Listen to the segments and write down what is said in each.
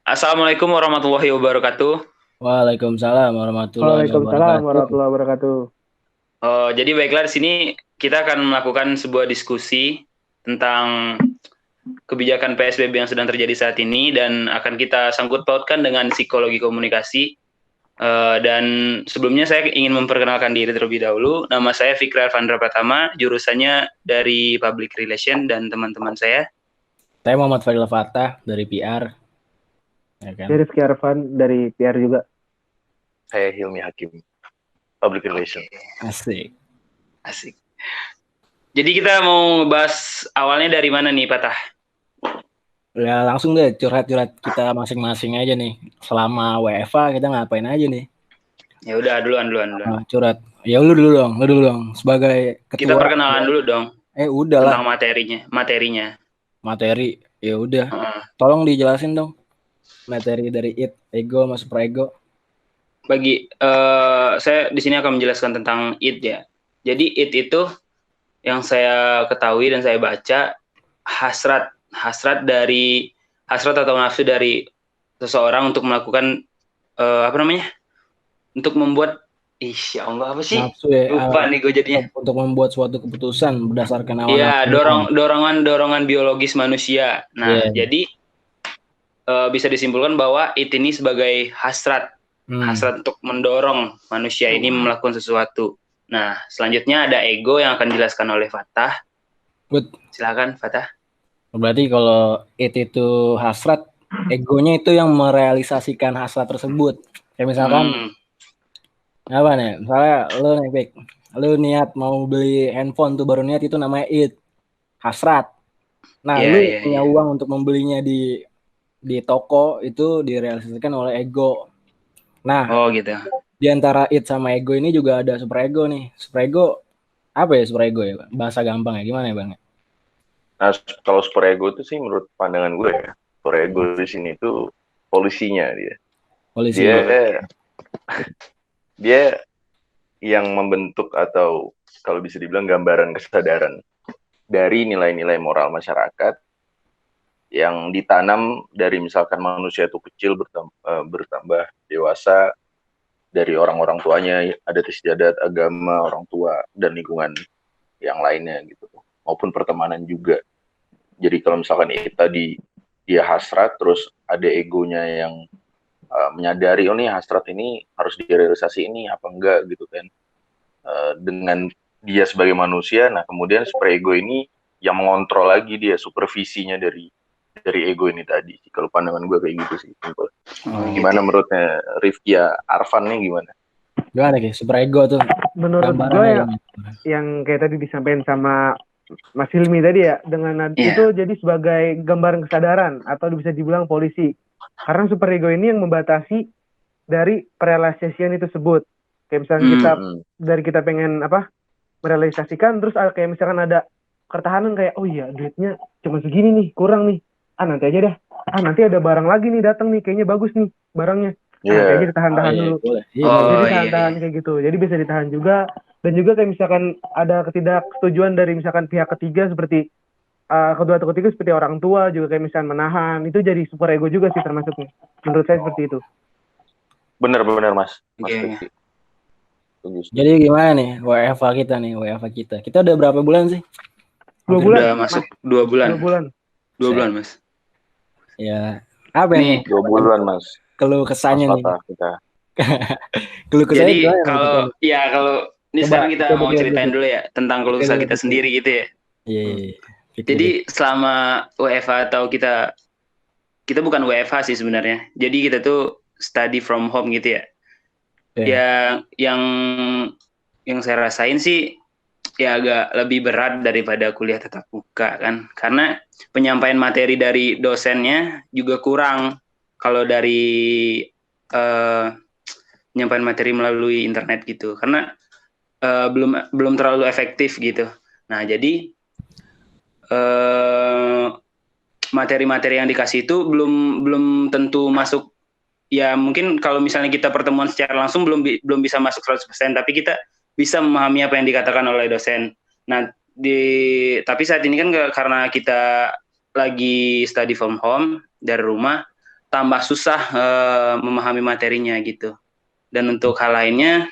Assalamualaikum warahmatullahi wabarakatuh. Waalaikumsalam warahmatullahi Waalaikumsalam wabarakatuh. warahmatullahi wabarakatuh. Jadi baiklah di sini kita akan melakukan sebuah diskusi tentang kebijakan PSBB yang sedang terjadi saat ini dan akan kita sangkut pautkan dengan psikologi komunikasi. Dan sebelumnya saya ingin memperkenalkan diri terlebih dahulu. Nama saya Fikri Arfandra Pratama, jurusannya dari Public Relation dan teman-teman saya. Saya Muhammad Fadil Fatah dari PR, ya kan? Saya Rizky Arfan dari PR juga. Saya Hilmi Hakim, Public Relation. Asik. Jadi kita mau bahas awalnya dari mana nih, Patah? Ya langsung deh curhat-curhat kita masing-masing aja nih. Selama WFA kita ngapain aja nih? Ya udah duluan. Curhat. Ya lu dulu dong. Sebagai ketua. Kita perkenalan dulu dong. Udah lah. Tentang materinya. Materi. Ya udah. Tolong dijelasin dong. Materi dari IT, ego sama super ego. Saya di sini akan menjelaskan tentang IT ya. Jadi IT itu yang saya ketahui dan saya baca hasrat atau nafsu dari seseorang untuk melakukan untuk membuat ya Allah apa sih? Nafsu ya, lupa nih gue jadinya. Untuk membuat suatu keputusan berdasarkan awal. Iya, dorongan biologis manusia. Nah, jadi bisa disimpulkan bahwa IT ini sebagai hasrat untuk mendorong manusia ini melakukan sesuatu. Nah, selanjutnya ada ego yang akan dijelaskan oleh Fatah. Good. Silakan Fatah. Berarti kalau itu hasrat, egonya itu yang merealisasikan hasrat tersebut. Kayak misalkan apa nih? Misalnya lu nih, Pik, lu niat mau beli handphone tuh baru niat, itu namanya hasrat. Nah, lu punya uang untuk membelinya di toko, itu direalisasikan oleh ego. Nah, gitu. Di antara sama ego ini juga ada super ego nih. Super ego apa ya super ego ya? Bahasa gampang ya, gimana ya Bang? Nah, kalau super ego itu sih menurut pandangan gue ya, super ego di sini tuh polisinya dia. Dia yang membentuk atau kalau bisa dibilang gambaran kesadaran dari nilai-nilai moral masyarakat yang ditanam dari misalkan manusia itu kecil bertambah dewasa, dari orang-orang tuanya, adat istiadat, agama, orang tua, dan lingkungan yang lainnya gitu, maupun pertemanan juga. Jadi kalau misalkan tadi dia hasrat, terus ada egonya yang menyadari, oh nih hasrat ini harus direalisasi ini apa enggak gitu kan. Dengan dia sebagai manusia, nah kemudian super ego ini yang mengontrol lagi dia, supervisinya dari ego ini tadi. Kalau pandangan gue kayak gitu sih. Gimana menurutnya Rifki Arfan nih gimana? Gimana sih super ego tuh? Menurut gue yang kayak tadi disampaikan sama Mas Hilmi tadi ya, dengan itu jadi sebagai gambaran kesadaran atau bisa dibilang polisi. Karena super ego ini yang membatasi dari perealisasian itu tersebut. Kayak misalnya kita pengen merealisasikan, terus kayak misalkan ada pertahanan kayak, oh iya duitnya cuma segini nih, kurang nih. Nanti aja dah. Nanti ada barang lagi nih datang nih, kayaknya bagus nih barangnya. Nanti aja ditahan-tahan dulu. Jadi tahan-tahan kayak gitu. Jadi bisa ditahan juga. Dan juga kayak misalkan ada ketidaksetujuan dari misalkan pihak ketiga seperti kedua atau ketiga seperti orang tua juga kayak misalkan menahan. Itu jadi super ego juga sih termasuknya. Menurut saya seperti itu. Benar Mas. Jadi gimana nih WFA kita? Kita udah berapa bulan sih? 2 bulan. Udah masuk 2 bulan. 2 bulan, Mas. Ya, apa nih? 2 bulan, Mas. Keluh kesahnya nih. Keluh kesahnya. Jadi kalau ini sekarang kita mau ceritain dulu ya tentang keluh kesah kita sendiri gitu ya. Iya. Jadi selama WFH atau kita bukan WFH sih sebenarnya. Jadi kita tuh study from home gitu ya. Ya yang saya rasain sih ya agak lebih berat daripada kuliah tatap muka kan. Karena penyampaian materi dari dosennya juga kurang kalau dari penyampaian materi melalui internet gitu. Karena belum terlalu efektif gitu. Nah, jadi materi-materi yang dikasih itu belum tentu masuk. Ya mungkin kalau misalnya kita pertemuan secara langsung belum bisa masuk 100%, tapi kita bisa memahami apa yang dikatakan oleh dosen. Nah, tapi saat ini kan karena kita lagi study from home dari rumah, tambah susah memahami materinya gitu. Dan untuk hal lainnya,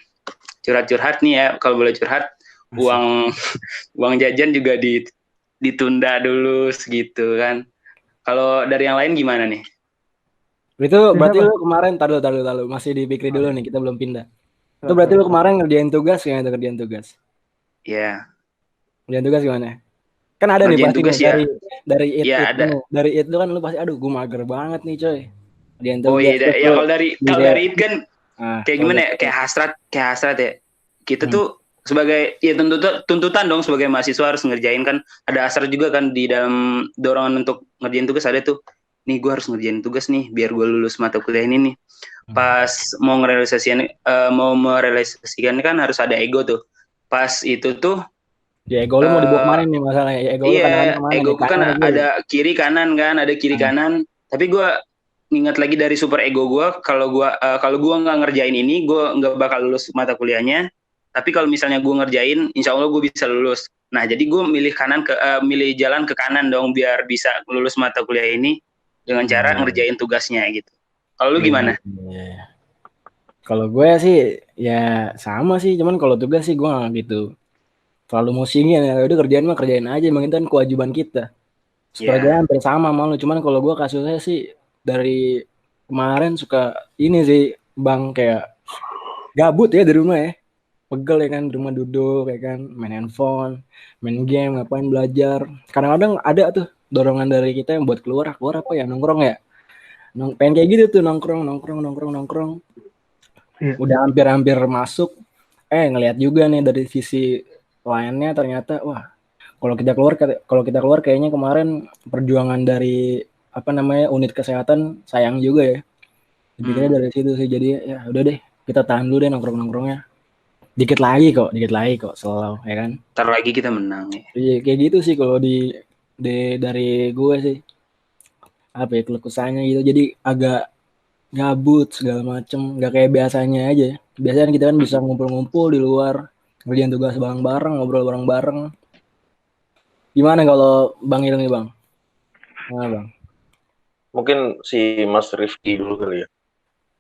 curhat-curhat nih ya, kalau boleh curhat, uang jajan juga ditunda dulu segitu kan. Kalau dari yang lain gimana nih? Itu berarti lu kemarin taruh masih dipikir dulu nih, kita belum pindah. Itu berarti lu kemarin ngerjain tugas gimana tuh kerjaan tugas? Iya. Kerjaan tugas gimana? Kan ada nih Ngerjain pasti tugas nih, ya. dari Ya, it ada. dari it lu kan lu pasti aduh gue mager banget nih coy. Kerjaan Oh tugas. iya, ya kalau dari it kan kayak gimana ya? Kayak hasrat ya. Kita tuh sebagai ya tuntutan dong sebagai mahasiswa harus ngerjain kan, ada hasrat juga kan di dalam dorongan untuk ngerjain tugas, ada tuh nih gue harus ngerjain tugas nih biar gue lulus mata kuliah ini nih. Pas mau merealisasikan kan harus ada ego tuh. Pas itu tuh ya ego lu mau dibawa kemana nih masalahnya? Ya, ego lu iya, kemana ego nih? gue kan ada kiri kanan kan, ada kiri kanan. Tapi gue ingat lagi dari super ego gue, kalau gue nggak ngerjain ini, gue nggak bakal lulus mata kuliahnya. Tapi kalau misalnya gue ngerjain, insya Allah gue bisa lulus. Nah, jadi gue milih jalan ke kanan dong biar bisa lulus mata kuliah ini dengan cara ngerjain tugasnya gitu. Kalau lu gimana? Kalau gue sih ya sama sih, cuman kalau tugas sih gue nggak gitu terlalu musingin ya. Udah kerjain aja, emang itu kan kewajiban kita. Sebenarnya hampir sama malu, cuman kalau gue kasusnya sih dari kemarin suka ini sih Bang, kayak gabut ya di rumah ya. Pegel ya kan, di rumah duduk ya kan, main handphone, main game, ngapain belajar. Kadang-kadang ada tuh dorongan dari kita yang buat keluar apa ya, nongkrong ya. Pengen kayak gitu tuh, nongkrong. Udah hampir masuk, ngelihat juga nih dari sisi lainnya ternyata wah, kalau kita keluar kayaknya kemarin perjuangan dari unit kesehatan sayang juga ya. Dipikirnya dari situ sih, jadi ya udah deh kita tahan dulu deh nongkrongnya. Dikit lagi kok selalu ya kan. Ntar lagi kita menang ya. Iya kayak gitu sih kalau dari gue sih. Apa ya, keluh kesahnya gitu, jadi agak gabut segala macem, nggak kayak biasanya aja. Biasanya kita kan bisa ngumpul-ngumpul di luar, ngerjain tugas bareng-bareng, ngobrol bareng-bareng. Gimana kalau Bang Ilmi Bang? Nah, Bang. Mungkin si Mas Rifki dulu kali ya.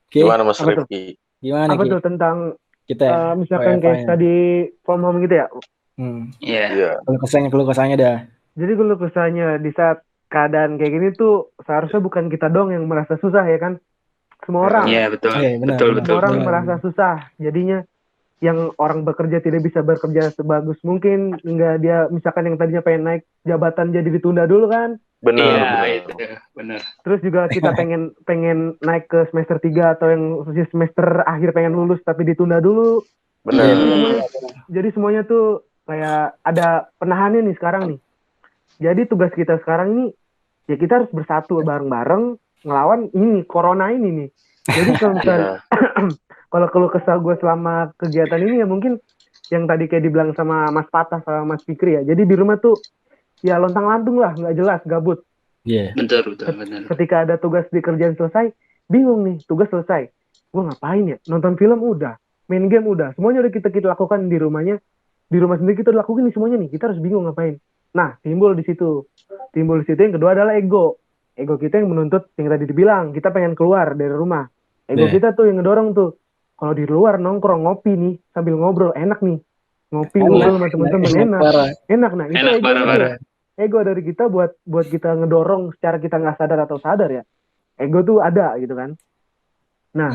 Okay. Gimana Mas Rifki? Gimana tuh tentang kita misalkan kayak tadi from home gitu ya? Iya. Keluh kesahnya dah. Jadi keluh kesahnya di saat keadaan kayak gini tuh seharusnya bukan kita dong yang merasa susah ya kan? Semua orang. Iya betul. Semua orang merasa susah. Jadinya yang orang bekerja tidak bisa bekerja sebagus mungkin, hingga dia misalkan yang tadinya pengen naik jabatan jadi ditunda dulu kan. Benar. Terus juga kita pengen naik ke semester 3 atau yang semester akhir pengen lulus tapi ditunda dulu. Benar. Jadi semuanya tuh kayak ada penahannya nih sekarang nih. Jadi tugas kita sekarang ini ya kita harus bersatu bareng-bareng ngelawan ini corona ini nih. Jadi kalau misalnya kalau keluh kesah gue selama kegiatan ini ya mungkin yang tadi kayak dibilang sama Mas Patah sama Mas Fikri ya. Jadi di rumah tuh ya lontang-lantung lah, nggak jelas, gabut. Iya. Betul. Ketika ada tugas di kerjaan selesai, bingung nih, tugas selesai. Gue ngapain ya? Nonton film udah, main game udah, semuanya udah kita lakukan di rumahnya. Di rumah sendiri kita udah lakuin nih semuanya nih. Kita harus bingung ngapain. Nah, timbul di situ yang kedua adalah ego. Ego kita yang menuntut yang tadi dibilang, kita pengen keluar dari rumah. Ego kita tuh yang ngedorong tuh. Kalau di luar nongkrong ngopi nih sambil ngobrol enak nih. Ngopi ngobrol sama teman-teman enak. Nah, itu ego dari kita buat kita ngedorong secara kita nggak sadar atau sadar ya. Ego tuh ada gitu kan. Nah,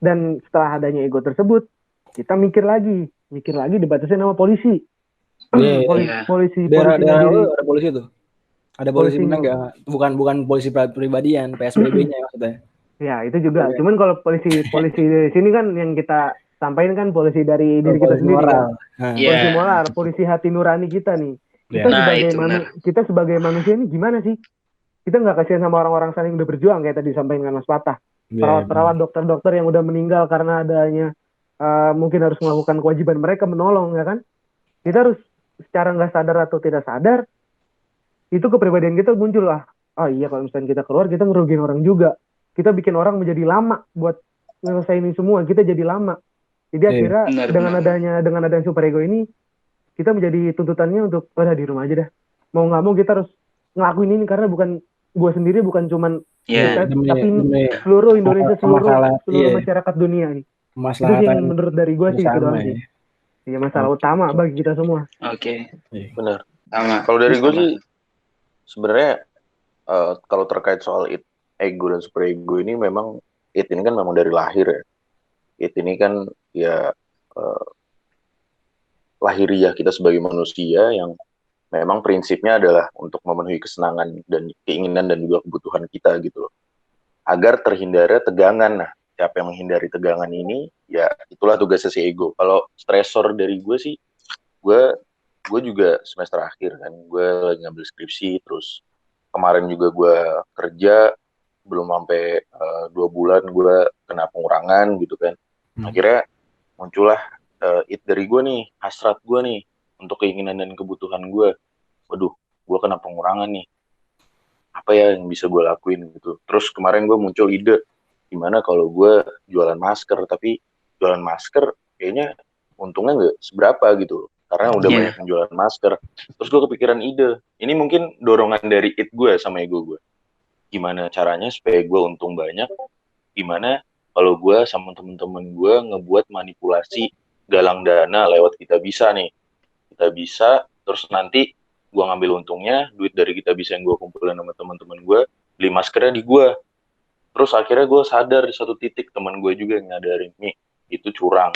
dan setelah adanya ego tersebut, kita mikir lagi dibatasin sama polisi. Polisi ada polisi tuh. Ada polisi mana enggak? Bukan polisi pribadian, PSBB-nya maksudnya. Ya, itu juga. Cuman kalau polisi di sini kan yang kita sampaikan kan polisi dari diri kita sendiri kan. Polisi moral, polisi hati nurani kita nih. Kita sebagai manusia ini gimana sih? Kita nggak kasihan sama orang-orang sana yang udah berjuang kayak tadi disampaikan Mas Patah. Perawat-perawat, dokter-dokter yang udah meninggal karena adanya mungkin harus melakukan kewajiban mereka menolong ya kan. Kita harus secara nggak sadar atau tidak sadar itu kepribadian kita muncul lah. Oh iya, kalau misalnya kita keluar kita ngerugiin orang juga. Kita bikin orang menjadi lama buat nyelesain ini semua. Kita jadi lama. Jadi akhirnya dengan adanya super ego ini kita menjadi tuntutannya untuk udah di rumah aja dah. Mau nggak mau kita harus ngelakuin ini karena bukan gue sendiri, bukan cuman Iya. kita, tapi seluruh Indonesia, seluruh masyarakat dunia nih. Itu sih yang menurut dari gue sih, itu doang sih. Iya, masalah utama bagi kita semua. Oke. Benar. Sama. Kalau dari gue sih sebenarnya kalau terkait soal ego dan super ego ini memang ini kan memang dari lahir ya. Ini kan ya lahiriah kita sebagai manusia yang memang prinsipnya adalah untuk memenuhi kesenangan dan keinginan dan juga kebutuhan kita gitu loh. Agar terhindar tegangan. Nah, siapa yang menghindari tegangan ini, ya itulah tugasnya si ego. Kalau stresor dari gue sih, gue juga semester akhir kan, gue lagi ngambil skripsi, terus kemarin juga gue kerja, belum sampai 2 bulan gue kena pengurangan gitu kan. Akhirnya muncullah dari gue nih, hasrat gue nih, untuk keinginan dan kebutuhan gue. Waduh, gue kena pengurangan nih. Apa ya yang bisa gue lakuin gitu. Terus kemarin gue muncul ide, gimana kalau gue jualan masker, tapi jualan masker kayaknya untungnya nggak seberapa gitu. Karena udah banyak yang jualan masker. Terus gue kepikiran ide, ini mungkin dorongan dari gue sama ego gue. Gimana caranya supaya gue untung banyak, gimana kalau gue sama temen-temen gue ngebuat manipulasi galang dana lewat Kita Bisa nih. Kita Bisa, terus nanti gue ngambil untungnya, duit dari Kita Bisa yang gue kumpulin sama teman-teman gue, beli maskernya di gue. Terus akhirnya gue sadar di satu titik, teman gue juga yang nyadarin, nih itu curang.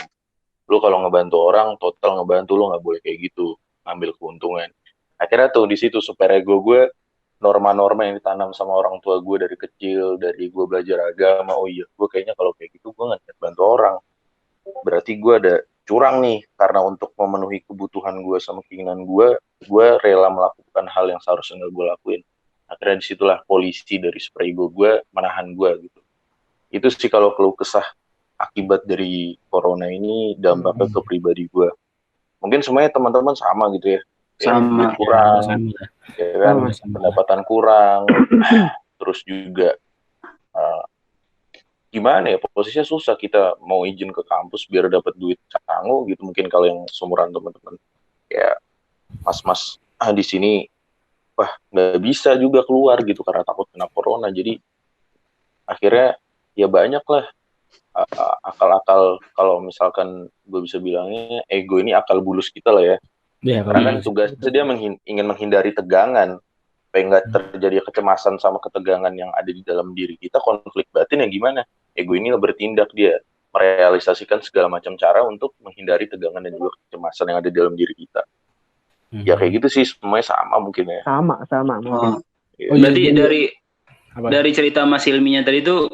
Lu kalau ngebantu orang, total ngebantu, lu gak boleh kayak gitu, ngambil keuntungan. Akhirnya tuh di situ super ego gue, norma-norma yang ditanam sama orang tua gue dari kecil, dari gue belajar agama, oh iya, gue kayaknya kalau kayak gitu gue gak niat bantu orang. Berarti gue ada curang nih, karena untuk memenuhi kebutuhan gue sama keinginan gue rela melakukan hal yang seharusnya gak gue lakuin. Akhirnya disitulah polisi dari super ego gue menahan gue gitu. Itu sih kalau keluh kesah akibat dari corona ini dampaknya ke pribadi gue. Mungkin semuanya teman-teman sama gitu ya. Sama. Kurang, ya kan, pendapatan kurang, terus juga gimana ya, posisinya susah kita mau izin ke kampus biar dapat duit canggu gitu. Mungkin kalau yang seumuran teman-teman ya mas-mas di sini wah nggak bisa juga keluar gitu karena takut kena corona. Jadi akhirnya ya banyak lah akal-akal, kalau misalkan gue bisa bilangnya ego ini akal bulus kita lah ya. Karena kan tugasnya dia ingin menghindari tegangan supaya nggak terjadi kecemasan sama ketegangan yang ada di dalam diri kita, konflik batin yang gimana. Ego ini bertindak, dia merealisasikan segala macam cara untuk menghindari tegangan dan juga kecemasan yang ada di dalam diri kita. Ya kayak gitu sih, semuanya sama mungkin ya. Sama mungkin. Berarti dari cerita Mas Hilminya tadi tuh,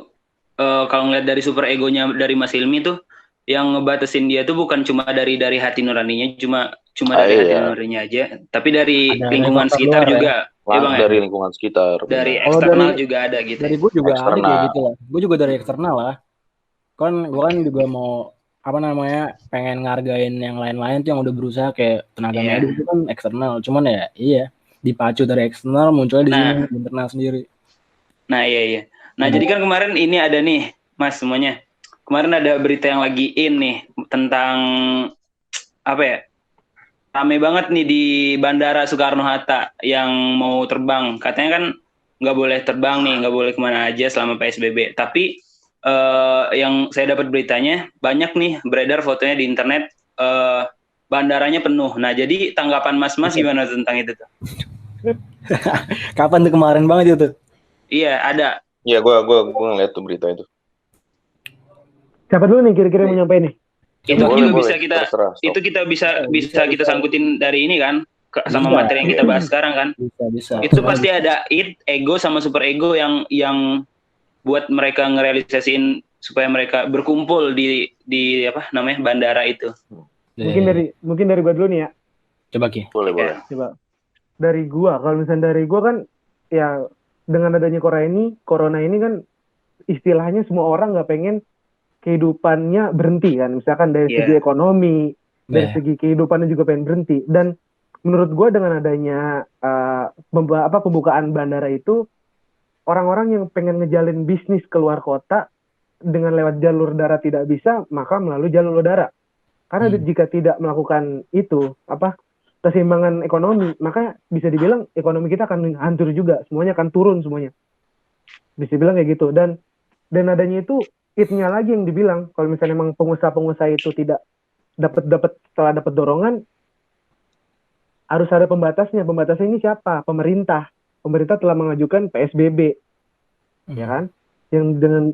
kalau ngeliat dari super egonya dari Mas Hilmi tuh, yang ngebatasin dia tuh bukan cuma dari hati nuraninya, cuma dari hati nuraninya aja, tapi dari lingkungan sekitar juga. Dari lingkungan sekitar. Dari eksternal juga ada gitu. Dari gue juga ada kayak gitu lah. Gue juga dari eksternal lah. Gue kan juga mau pengen ngargain yang lain-lain tuh yang udah berusaha kayak tenaga medis itu kan eksternal. Cuman ya dipacu dari eksternal munculnya di sini di internal sendiri. Nah iya. Nah jadi kan kemarin ini ada nih Mas semuanya. Kemarin ada berita yang lagi nih tentang apa ya? Rame banget nih di Bandara Soekarno-Hatta yang mau terbang. Katanya kan nggak boleh terbang nih, nggak boleh kemana aja selama PSBB. Tapi yang saya dapat beritanya, banyak nih beredar fotonya di internet, bandaranya penuh. Nah jadi tanggapan Mas gimana tentang itu tuh? Kapan tuh, kemarin banget itu? Iya ada. Iya gue ngeliat tuh berita itu. Siapa dulu nih kira-kira yang nyampein nih? Itu kita bisa kita sangkutin dari ini kan sama materi yang kita bahas sekarang kan. Bisa. Itu pasti ada ego sama super ego yang buat mereka ngerealisasiin supaya mereka berkumpul di bandara itu. Mungkin dari gua dulu nih ya. Coba Ki. Boleh. Coba. Dari gua, kalau misalnya dari gua kan ya dengan adanya corona ini kan istilahnya semua orang nggak pengen kehidupannya berhenti kan, misalkan dari segi ekonomi, dari segi kehidupannya juga pengen berhenti. Dan menurut gue dengan adanya pembukaan bandara itu, orang-orang yang pengen ngejalin bisnis keluar kota dengan lewat jalur darat tidak bisa, maka melalui jalur udara. Karena jika tidak melakukan itu, keseimbangan ekonomi, maka bisa dibilang ekonomi kita akan hancur juga, semuanya akan turun semuanya. Bisa dibilang kayak gitu. Dan adanya itu itnya lagi yang dibilang kalau misalnya memang pengusaha-pengusaha itu tidak setelah dapat dorongan, harus ada pembatasnya. Pembatasnya ini siapa? Pemerintah telah mengajukan PSBB, ya kan? Yang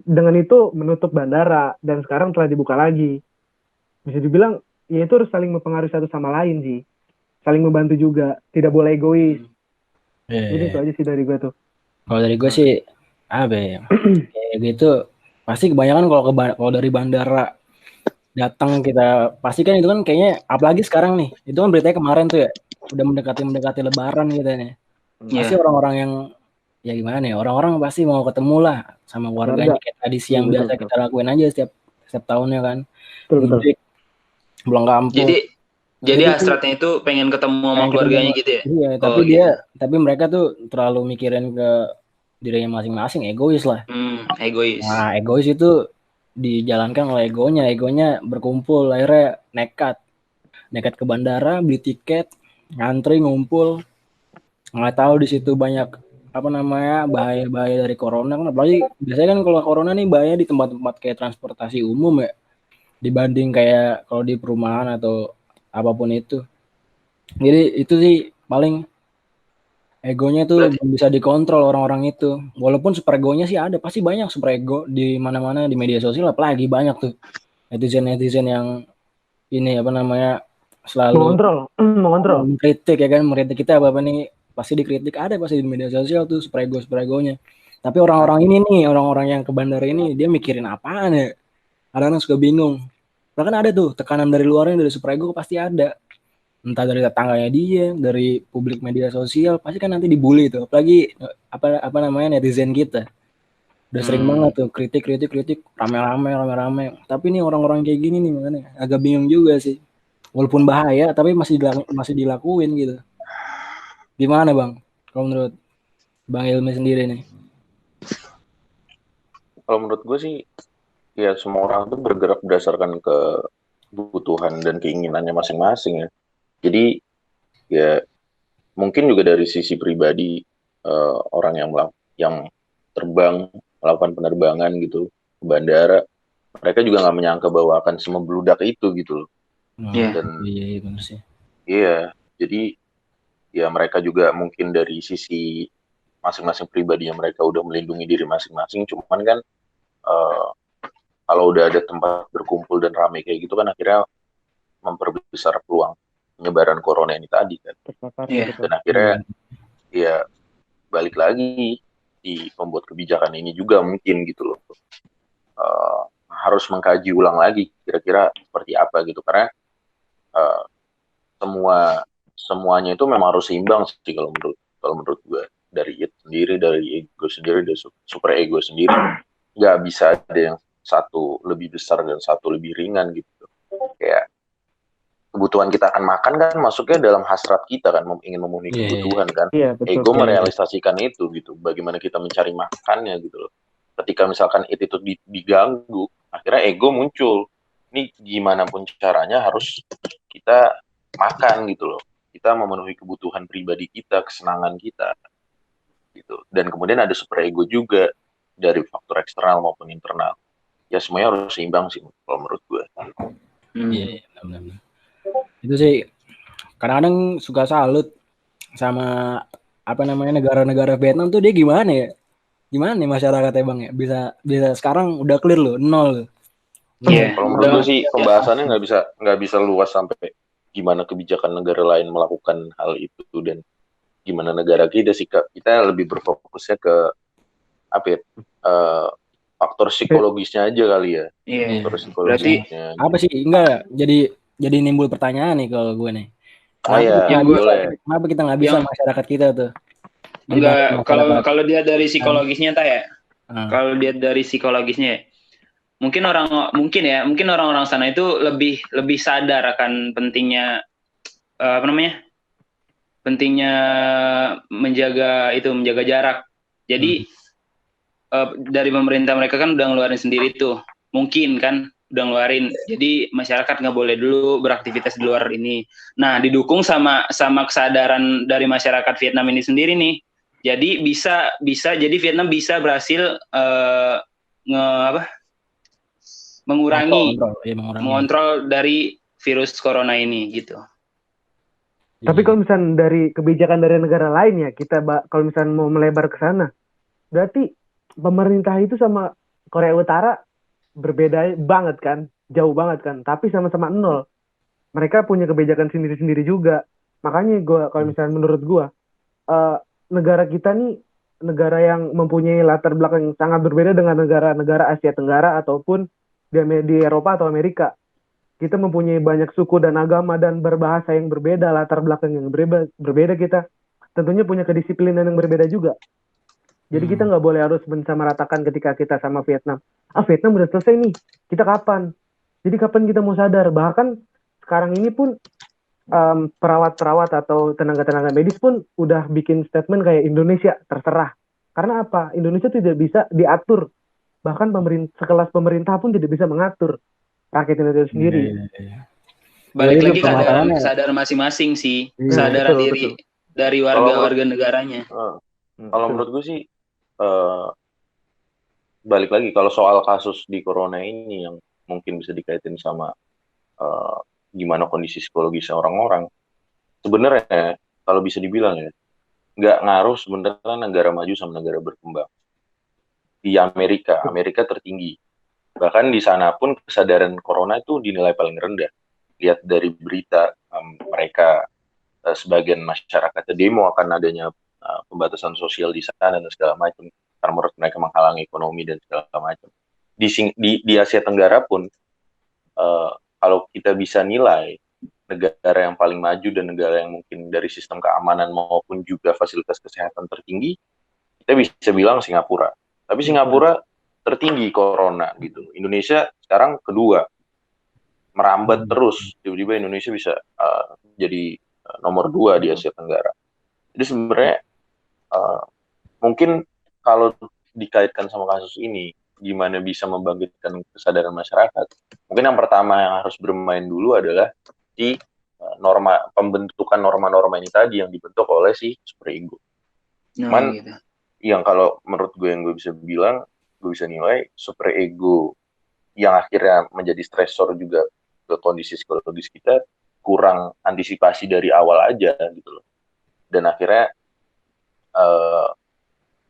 dengan itu menutup bandara dan sekarang telah dibuka lagi. Bisa dibilang ya itu harus saling mempengaruhi satu sama lain sih, saling membantu juga, tidak boleh egois. Jadi itu aja sih dari gue tuh. Kalau dari gue sih apa ya? Kayak gitu pasti kebanyakan kalau dari bandara datang kita pasti kan itu kan kayaknya, apalagi sekarang nih, itu kan beritanya kemarin tuh ya, udah mendekati Lebaran gitu nih. Pasti orang-orang yang ya gimana ya, orang-orang pasti mau ketemu lah sama keluarganya, kayak tradisi yang biasa kita lakuin aja setiap tahunnya kan. Mudik, pulang kampung. Jadi hasratnya itu pengen ketemu sama keluarganya gitu ya. Iya, tapi mereka tuh terlalu mikirin ke dirinya masing-masing, egois lah. Egois. Nah, egois itu dijalankan oleh egonya berkumpul, akhirnya nekat ke bandara, beli tiket, ngantri, ngumpul, nggak tahu di situ banyak bahaya dari corona kan. Apalagi biasanya kan kalau corona nih bahaya di tempat-tempat kayak transportasi umum ya, dibanding kayak kalau di perumahan atau apapun itu. Jadi itu sih paling egonya tuh belum bisa dikontrol orang-orang itu. Walaupun super egonya sih ada, pasti banyak super ego di mana-mana di media sosial, apalagi banyak tuh netizen yang ini selalu mengontrol, mengkritik ya kan, mengkritik kita apa nih, pasti dikritik, ada pasti di media sosial tuh super egonya. Tapi orang-orang ini nih, orang-orang yang ke bandara ini, dia mikirin apaan ya? Kadang-kadang suka bingung. Bahkan ada tuh tekanan dari luarnya, dari super ego pasti ada. Entah dari tetangganya dia, dari publik media sosial, pasti kan nanti dibully tuh. Apalagi netizen kita. Udah sering banget tuh kritik rame-rame. Tapi nih orang-orang kayak gini nih makanya agak bingung juga sih. Walaupun bahaya tapi masih dilakuin gitu. Gimana Bang? Kalau menurut Bang Ilmi sendiri nih? Kalau menurut gue sih ya semua orang tuh bergerak berdasarkan kebutuhan dan keinginannya masing-masing ya. Jadi ya mungkin juga dari sisi pribadi orang yang terbang melakukan penerbangan gitu ke bandara, mereka juga nggak menyangka bahwa akan semebludak itu gitu loh. Iya benar sih. Iya, jadi ya mereka juga mungkin dari sisi masing-masing pribadi yang mereka udah melindungi diri masing-masing, cuman kan kalau udah ada tempat berkumpul dan ramai kayak gitu kan akhirnya memperbesar peluang penyebaran corona ini tadi kan. Dan akhirnya ya balik lagi di pembuat kebijakan ini juga mungkin gitu loh, harus mengkaji ulang lagi kira-kira seperti apa gitu, karena semuanya itu memang harus seimbang sih kalau menurut gue, dari ego sendiri, dari super ego sendiri, nggak bisa ada yang satu lebih besar dan satu lebih ringan gitu. Kayak kebutuhan kita akan makan kan masuknya dalam hasrat kita kan, ingin memenuhi kebutuhan kan. Ego merealisasikan itu gitu, bagaimana kita mencari makannya gitu loh. Ketika misalkan itu diganggu, akhirnya ego muncul. Ini gimana pun caranya harus kita makan gitu loh. Kita memenuhi kebutuhan pribadi kita, kesenangan kita gitu. Dan kemudian ada super ego juga dari faktor eksternal maupun internal. Ya semuanya harus seimbang sih kalau menurut gue. Iya, benar-benar. Itu sih kadang-kadang suka salut sama negara-negara Vietnam tuh, dia gimana ya nih masyarakatnya Bang ya, bisa sekarang udah clear loh, 0 loh. Kalau menurut gue sih pembahasannya nggak bisa luas sampai gimana kebijakan negara lain melakukan hal itu dan gimana negara kita lebih berfokusnya ke faktor psikologisnya aja kali ya. Faktor psikologisnya. Berarti apa sih? Enggak, jadi nimbul pertanyaan nih kalau gue nih. Kenapa kita nggak bisa masyarakat kita tuh? Enggak, kalau dia dari psikologisnya ya. Kalau dia dari psikologisnya, mungkin orang-orang sana itu lebih sadar akan pentingnya pentingnya menjaga jarak. Jadi dari pemerintah mereka kan udah ngeluarin sendiri tuh, mungkin kan udah ngeluarin. Jadi masyarakat nggak boleh dulu beraktivitas di luar ini. Nah, didukung sama kesadaran dari masyarakat Vietnam ini sendiri nih. Jadi bisa jadi Vietnam bisa berhasil mengurangi mengontrol dari virus corona ini gitu. Tapi kalau misalnya dari kebijakan dari negara lain ya, kita kalau misalnya mau melebar ke sana, berarti pemerintah itu sama Korea Utara berbeda banget kan, jauh banget kan, tapi sama-sama nol. Mereka punya kebijakan sendiri-sendiri juga. Makanya kalau misalnya menurut gue, negara kita nih negara yang mempunyai latar belakang yang sangat berbeda dengan negara-negara Asia Tenggara ataupun di Eropa atau Amerika. Kita mempunyai banyak suku dan agama dan berbahasa yang berbeda, latar belakang yang berbeda kita. Tentunya punya kedisiplinan yang berbeda juga. Jadi kita nggak boleh harus mensamaratakan ketika kita sama Vietnam. Vietnam udah selesai nih, kita kapan? Jadi kapan kita mau sadar? Bahkan sekarang ini pun perawat-perawat atau tenaga-tenaga medis pun udah bikin statement kayak Indonesia terserah. Karena apa? Indonesia tidak bisa diatur. Bahkan sekelas pemerintah pun tidak bisa mengatur rakyat Indonesia sendiri. Balik lagi kesadaran masing-masing sih, kesadaran diri dari warga negaranya. Kalau menurut gue sih, balik lagi kalau soal kasus di corona ini yang mungkin bisa dikaitin sama gimana kondisi psikologisnya orang-orang, sebenarnya kalau bisa dibilang ya, nggak ngaruh sebenarnya negara maju sama negara berkembang. Di Amerika tertinggi. Bahkan di sana pun kesadaran corona itu dinilai paling rendah. Lihat dari berita mereka sebagian masyarakat demo akan adanya pembatasan sosial di sana dan segala macam karena menurut mereka menghalangi ekonomi dan segala macam. Di Asia Tenggara pun kalau kita bisa nilai negara yang paling maju dan negara yang mungkin dari sistem keamanan maupun juga fasilitas kesehatan tertinggi, kita bisa bilang Singapura. Tapi Singapura tertinggi corona gitu. Indonesia sekarang kedua, merambat terus. Tiba-tiba Indonesia bisa jadi nomor 2 di Asia Tenggara. Jadi sebenarnya mungkin kalau dikaitkan sama kasus ini, gimana bisa membangkitkan kesadaran masyarakat? Mungkin yang pertama yang harus bermain dulu adalah di pembentukan norma-norma ini tadi yang dibentuk oleh si superego. Cuman gitu. Yang kalau menurut gue yang gue bisa nilai superego yang akhirnya menjadi stresor juga ke kondisi psikologis kita, kurang antisipasi dari awal aja gitu loh. Dan akhirnya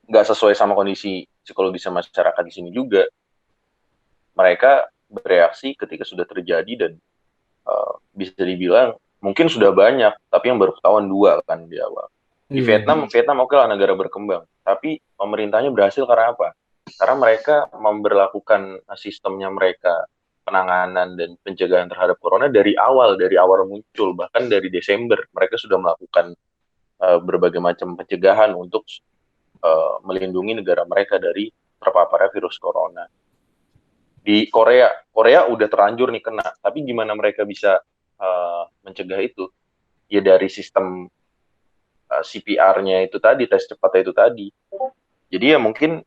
nggak sesuai sama kondisi psikologis masyarakat di sini juga. Mereka bereaksi ketika sudah terjadi dan bisa dibilang mungkin sudah banyak, tapi yang baru ketahuan 2 kan di awal. Di Vietnam oke lah negara berkembang, tapi pemerintahnya berhasil karena apa? Karena mereka memberlakukan sistemnya mereka penanganan dan pencegahan terhadap corona dari awal muncul, bahkan dari Desember mereka sudah melakukan berbagai macam pencegahan untuk melindungi negara mereka dari terpaparnya virus corona. Di Korea udah terlanjur nih kena, tapi gimana mereka bisa mencegah itu? Ya dari sistem CPR-nya itu tadi, tes cepatnya itu tadi. Jadi ya mungkin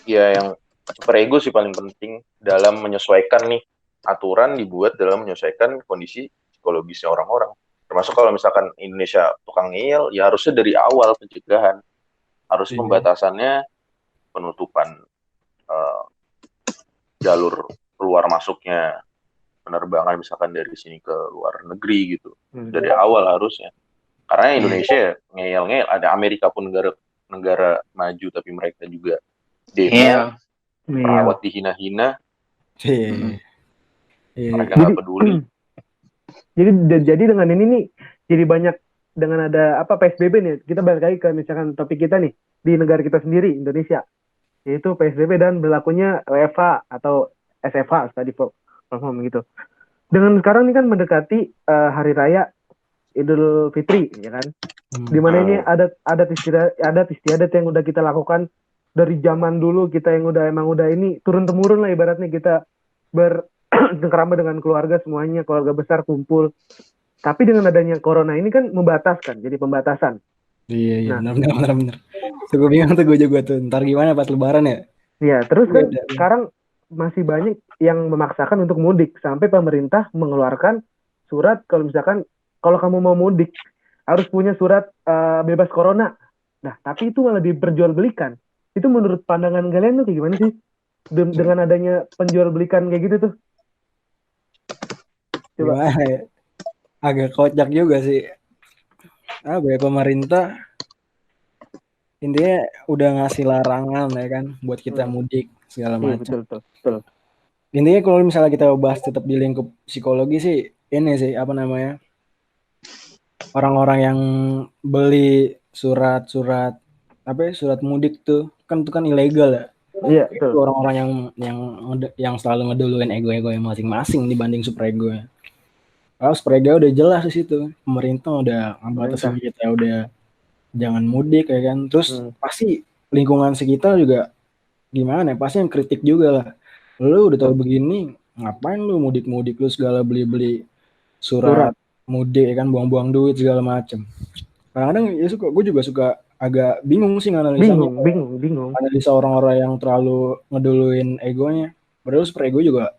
ya yang superego sih paling penting dalam menyesuaikan nih aturan dibuat dalam menyesuaikan kondisi psikologisnya orang-orang. Termasuk kalau misalkan Indonesia tukang ngeyel, ya harusnya dari awal pencegahan. Harus pembatasannya, penutupan jalur keluar masuknya penerbangan misalkan dari sini ke luar negeri gitu. Dari awal harusnya. Karena Indonesia ngeyel-ngeyel, ada Amerika pun negara maju tapi mereka juga demo, perawat dihina-hina. Mereka nggak peduli. Jadi dengan ini nih, jadi banyak dengan ada PSBB nih, kita balik lagi ke misalkan topik kita nih, di negara kita sendiri, Indonesia. Yaitu PSBB dan berlakunya WFH atau SFH tadi platform gitu. Dengan sekarang ini kan mendekati Hari Raya Idul Fitri, ya kan? Dimana ini ada istiadat yang udah kita lakukan dari zaman dulu, kita yang emang udah ini turun temurun lah ibaratnya, kita bercengkrama dengan keluarga semuanya, keluarga besar kumpul. Tapi dengan adanya corona ini kan membataskan, jadi pembatasan. Iya, benar. Gue bingung tuh gue juga tuh, ntar gimana pas lebaran ya? Iya, terus kan sekarang masih banyak yang memaksakan untuk mudik sampai pemerintah mengeluarkan surat kalau misalkan kalau kamu mau mudik harus punya surat bebas corona. Nah, tapi itu malah diperjualbelikan. Itu menurut pandangan kalian tuh kayak gimana sih? Dengan adanya penjualbelikan kayak gitu tuh. Coba. Gimana ya? Agak kocak juga sih. Pemerintah intinya udah ngasih larangan ya kan buat kita mudik segala Iya, macam. betul. Intinya kalau misalnya kita bahas tetap di lingkup psikologi sih ini sih apa namanya? Orang-orang yang beli surat mudik tuh kan ilegal ya. Iya, Itu betul. orang-orang yang selalu ngeduluin ego-ego yang masing-masing dibanding superego. Kalau superego udah jelas di situ. Pemerintah udah ngebatasin kita udah jangan mudik ya kan. Terus pasti lingkungan sekitar juga gimana ya? Pasti yang kritik juga lah. Lu udah tahu begini, ngapain lu mudik-mudik lu segala beli-beli surat mudik ya kan, buang-buang duit segala macem. Kadang-kadang ya gue juga suka agak bingung sih nganalisanya. Bingung. Analisa orang-orang yang terlalu ngeduluin egonya. Padahal super ego juga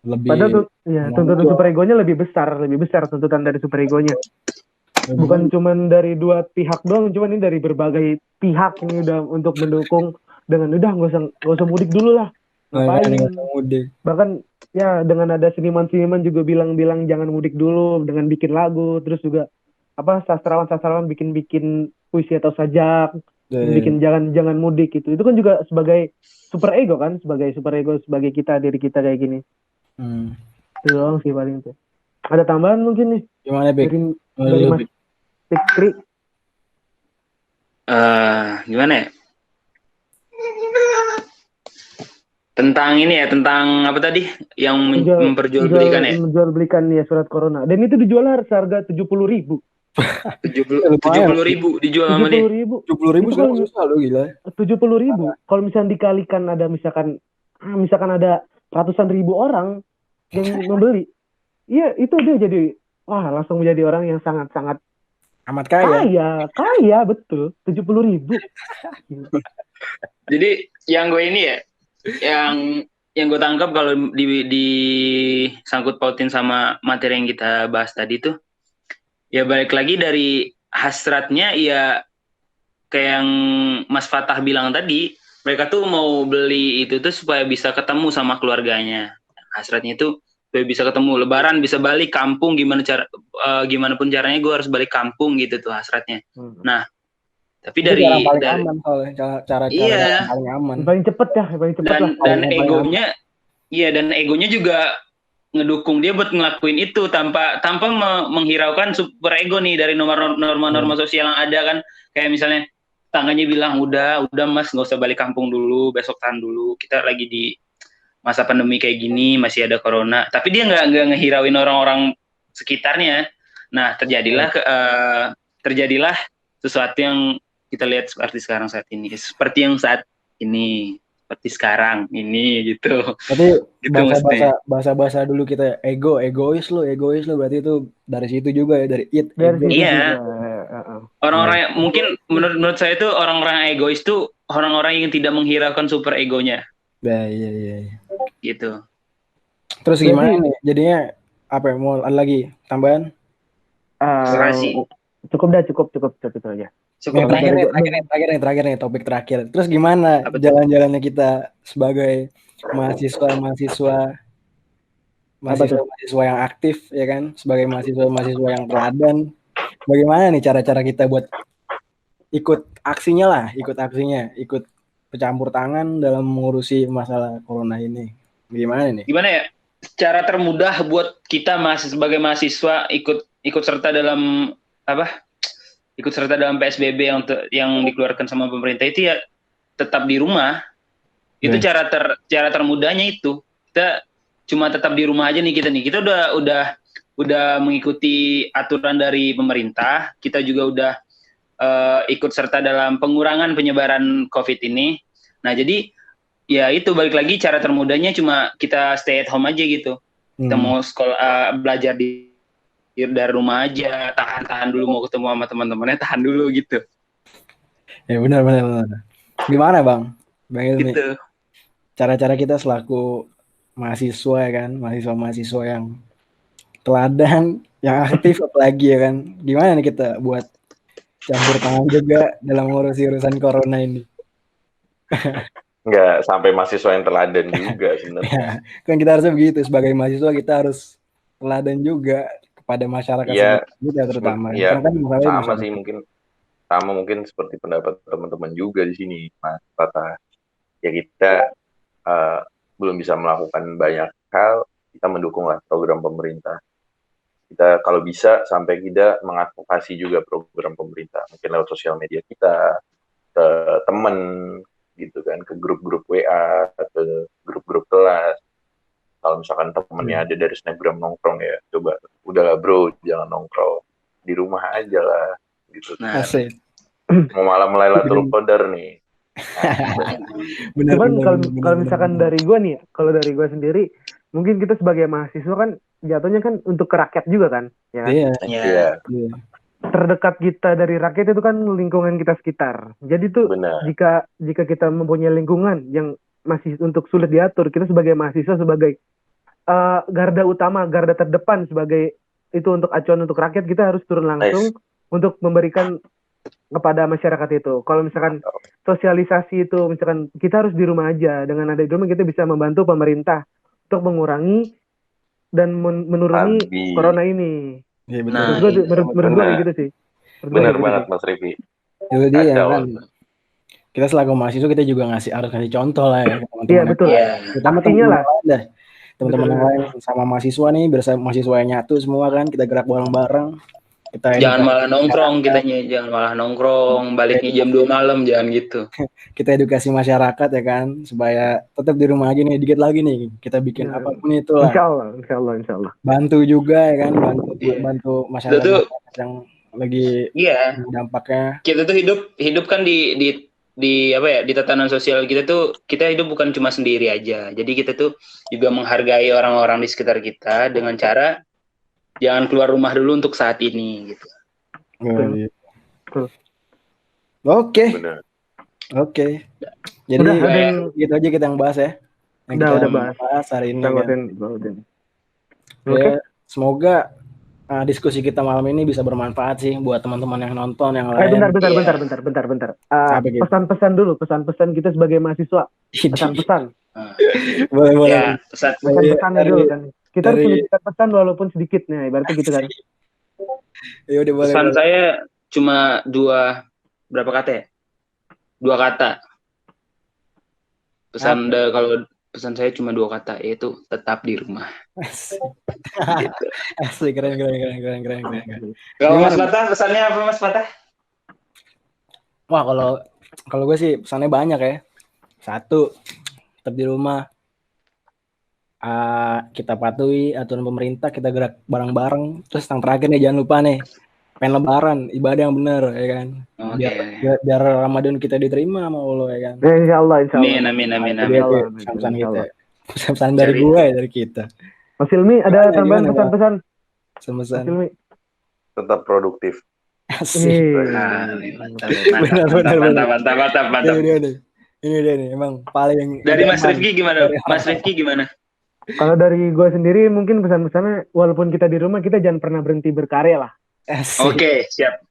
lebih. Padahal tuntutan super egonya lebih besar tuntutan dari super egonya. Bukan cuma dari dua pihak doang, cuman ini dari berbagai pihak ini udah untuk mendukung dengan udah nggak usah mudik dulu lah. Ngapain? Bahkan ya dengan ada seniman-seniman juga bilang jangan mudik dulu dengan bikin lagu, terus juga sastrawan bikin puisi atau sajak, bikin jangan mudik gitu. Itu kan juga sebagai super ego kan, sebagai diri kita kayak gini. Itu doang sih paling tuh. Ada tambahan mungkin nih? Gimana Bek? Dari Mas Fikri. Gimana ya? Tentang ini ya, tentang apa tadi yang memperjualbelikan ya? Menjualbelikan ya surat corona. Dan itu dijual seharga 70.000. 70.000 dijual sama dia. 70.000 sekarang susah loh gila. 70.000. Kalau misalnya dikalikan ada misalkan ada ratusan ribu orang yang membeli, iya itu dia jadi langsung menjadi orang yang sangat-sangat amat kaya betul. 70.000. Jadi yang gue ini ya, yang gue tangkap kalau di sangkut pautin sama materi yang kita bahas tadi tuh, ya balik lagi dari hasratnya ya kayak yang Mas Fatah bilang tadi, mereka tuh mau beli itu tuh supaya bisa ketemu sama keluarganya. Hasratnya itu supaya bisa ketemu, Lebaran bisa balik kampung, gimana pun caranya gue harus balik kampung gitu tuh hasratnya. Nah, tapi itu dari aman cara yang paling aman, paling cepet dan egonya juga ngedukung dia buat ngelakuin itu tanpa menghiraukan super ego nih dari norma-norma sosial yang ada kan. Kayak misalnya tangganya bilang udah Mas nggak usah balik kampung dulu, besok tahan dulu, kita lagi di masa pandemi kayak gini, masih ada corona. Tapi dia nggak ngehirauin orang-orang sekitarnya. Nah terjadilah sesuatu yang kita lihat seperti sekarang saat ini, seperti sekarang ini gitu. Tapi gitu bahasa dulu kita egois lo berarti itu dari situ juga ya, dari it. Iya. Orang-orang mungkin menurut saya itu orang-orang egois tuh orang-orang yang tidak menghiraukan super egonya. Iya. Gitu. Terus gimana nih? Jadinya apa ya? Mau ada lagi tambahan? Cukup aja. Terakhir nih topik terakhir. Terus gimana jalan-jalannya kita sebagai mahasiswa yang aktif ya kan, sebagai mahasiswa yang teladan. Bagaimana nih cara-cara kita buat ikut bercampur tangan dalam mengurusi masalah corona ini? Gimana nih? Gimana ya? Cara termudah buat kita sebagai mahasiswa ikut serta dalam PSBB yang dikeluarkan sama pemerintah itu ya tetap di rumah. Itu cara termudahnya itu. Kita cuma tetap di rumah aja nih kita. Udah mengikuti aturan dari pemerintah. Kita juga udah ikut serta dalam pengurangan penyebaran COVID ini. Nah, jadi ya itu balik lagi cara termudahnya cuma kita stay at home aja gitu. Kita mau sekolah belajar dari rumah aja, tahan dulu, mau ketemu sama teman-temannya tahan dulu gitu. Ya benar. Gimana Bang Ilmi? Gitu. cara-cara kita selaku mahasiswa ya kan, mahasiswa yang teladan, yang aktif apalagi ya kan. Gimana nih kita buat campur tangan juga dalam ngurusi urusan corona ini? Nggak sampai mahasiswa yang teladan juga sebenarnya. Ya, kan kita harusnya begitu, sebagai mahasiswa kita harus teladan juga kepada masyarakat Iya, kita terutama. ya Karena kan masalahnya sama masyarakat. sih mungkin seperti pendapat teman-teman juga di sini, Mas Tata. Ya kita belum bisa melakukan banyak hal, kita mendukunglah program pemerintah. Kita kalau bisa sampai kita mengadvokasi juga program pemerintah, mungkin lewat sosial media kita, ke teman gitu kan, ke grup-grup WA, ke grup-grup kelas. Kalau misalkan temennya ada dari snapgram nongkrong ya, coba udahlah bro, jangan nongkrong, di rumah aja lah gitu. Nah, Asik. Mau malam Lailatul Qadar nih. Benar, Cuman benar, kalau misalkan dari gue nih, kalau dari gue sendiri, mungkin kita sebagai mahasiswa kan jatuhnya kan untuk ke rakyat juga kan, ya kan? Iya. Iya, Terdekat kita dari rakyat itu kan lingkungan kita sekitar. Jadi tuh benar. jika kita mempunyai lingkungan yang masih untuk sulit diatur, kita sebagai mahasiswa sebagai garda utama, garda terdepan sebagai itu untuk acuan untuk rakyat, kita harus turun langsung untuk memberikan kepada masyarakat itu. Kalau misalkan sosialisasi itu, misalkan kita harus di rumah aja, dengan ada di rumah kita bisa membantu pemerintah untuk mengurangi dan menuruni corona ini. Iya, betul. Nah, Menurut gue kayak gitu sih. Benar banget Mas Rifi. Jadi ya kan, kita selaku mahasiswa kita juga harus ngasih contoh lah ya. Iya betul. Artinya lah. Teman-teman yang lain sama mahasiswa nih, bersama mahasiswa yang nyatu semua kan, kita gerak bareng-bareng. Jangan malah nongkrong kitanya, jangan malah nongkrong, baliknya jam 2 malam, jangan gitu. Kita edukasi masyarakat ya kan, supaya tetap di rumah aja nih, dikit lagi nih, kita bikin apapun itu lah. Insya Allah. Bantu juga ya kan, bantu masyarakat yang lagi dampaknya. Kita tuh hidup kan di apa ya, di tatanan sosial kita tuh, kita hidup bukan cuma sendiri aja. Jadi kita tuh juga menghargai orang-orang di sekitar kita dengan cara jangan keluar rumah dulu untuk saat ini gitu. Oke. Jadi gitu aja kita yang bahas ya. Udah bahas hari ini kan. Semoga diskusi kita malam ini bisa bermanfaat sih buat teman-teman yang nonton yang lain. Bentar. Pesan-pesan dulu, pesan-pesan kita sebagai mahasiswa. Pesan-pesan. Boleh. Ya, pesan-pesan dulu kan. Kita harus menitipkan pesan walaupun sedikit nih, ibaratnya gitu kan. Pesan saya cuma 2 kata ya? 2 kata. Kalau pesan saya cuma 2 kata, yaitu tetap di rumah. Gitu. Asli, keren. Kalau Mas Fatah, pesannya apa Mas Fatah? Wah, kalau gue sih pesannya banyak ya. 1, tetap di rumah. Kita patuhi aturan pemerintah, kita gerak bareng-bareng. Terus yang terakhir nih, jangan lupa nih, pengen lebaran, ibadah yang benar ya kan. Biar Ramadan kita diterima sama Allah ya kan. Insyaallah. Amin. Pesan kita. Pesan dari gue ya, dari kita. Mas Ilmi ada tambahan pesan-pesan? Pesan. Tetap produktif. Mantap. Ini dia nih, emang paling. Dari Mas Rifki gimana? Kalau dari gue sendiri mungkin pesan-pesannya, walaupun kita di rumah, kita jangan pernah berhenti berkarya lah. Oke, siap.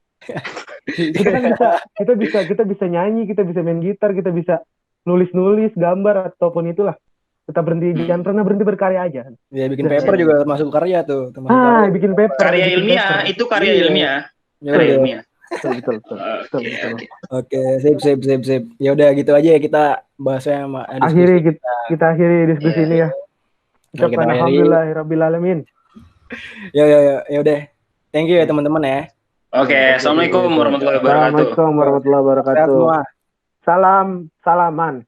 kita bisa nyanyi, kita bisa main gitar, kita bisa nulis gambar ataupun itulah. Kita jangan pernah berhenti berkarya aja. Ya, bikin paper juga masuk karya tuh. Bikin paper. Karya ilmiah, itu karya ilmiah. Betul. Oke, sip. Ya udah gitu aja ya kita bahasnya sama kita akhiri diskusi ini ya. Ucapkan alhamdulillahirabbil alamin. Ya udah. Thank you ya teman-teman ya. Oke, assalamualaikum warahmatullahi wabarakatuh. Salam salaman.